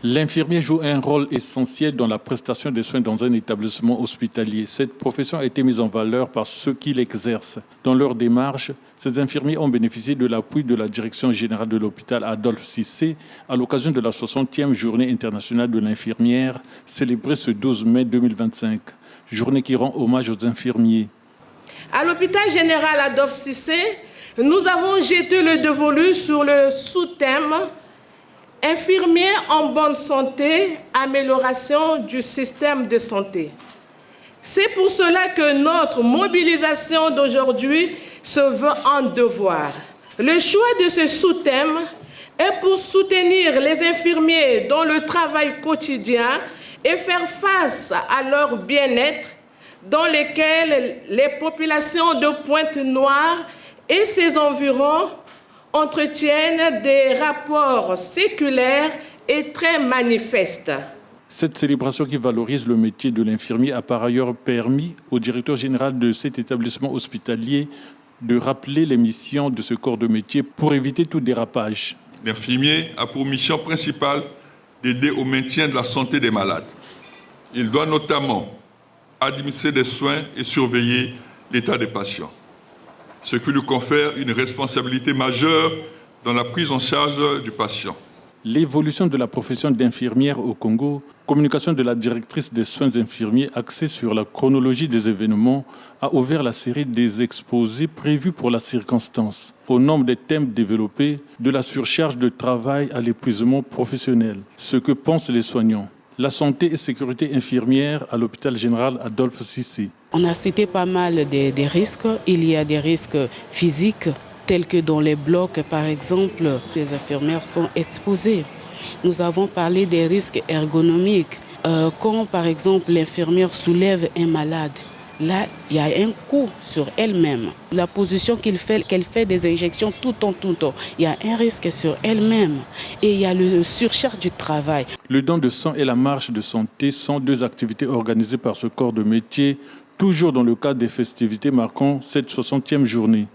L'infirmier joue un rôle essentiel dans la prestation des soins dans un établissement hospitalier. Cette profession a été mise en valeur par ceux qui l'exercent. Dans leur démarche, ces infirmiers ont bénéficié de l'appui de la Direction générale de l'hôpital Adolphe Cissé à l'occasion de la 60e Journée internationale de l'infirmière, célébrée ce 12 mai 2025. Journée qui rend hommage aux infirmiers. À l'hôpital général Adolphe Cissé, nous avons jeté le dévolu sur le sous-thème Infirmiers en bonne santé, amélioration du système de santé. C'est pour cela que notre mobilisation d'aujourd'hui se veut un devoir. Le choix de ce sous-thème est pour soutenir les infirmiers dans le travail quotidien et faire face à leur bien-être dans lequel les populations de Pointe-Noire et ses environs entretiennent des rapports séculaires et très manifestes. Cette célébration qui valorise le métier de l'infirmier a par ailleurs permis au directeur général de cet établissement hospitalier de rappeler les missions de ce corps de métier pour éviter tout dérapage. L'infirmier a pour mission principale d'aider au maintien de la santé des malades. Il doit notamment administrer des soins et surveiller l'état des patients, ce qui lui confère une responsabilité majeure dans la prise en charge du patient. L'évolution de la profession d'infirmière au Congo, communication de la directrice des soins infirmiers axée sur la chronologie des événements, a ouvert la série des exposés prévus pour la circonstance. Au nombre des thèmes développés, de la surcharge de travail à l'épuisement professionnel, ce que pensent les soignants. La santé et sécurité infirmière à l'hôpital général Adolphe Cissé. On a cité pas mal des risques. Il y a des risques physiques, tels que dans les blocs, par exemple, les infirmières sont exposées. Nous avons parlé des risques ergonomiques. Quand, par exemple, l'infirmière soulève un malade, là, il y a un coup sur elle-même. La position qu'elle fait des injections tout le temps, il y a un risque sur elle-même. Et il y a le surcharge du travail. Le don de sang et la marche de santé sont deux activités organisées par ce corps de métier, toujours dans le cadre des festivités marquant cette 60e journée.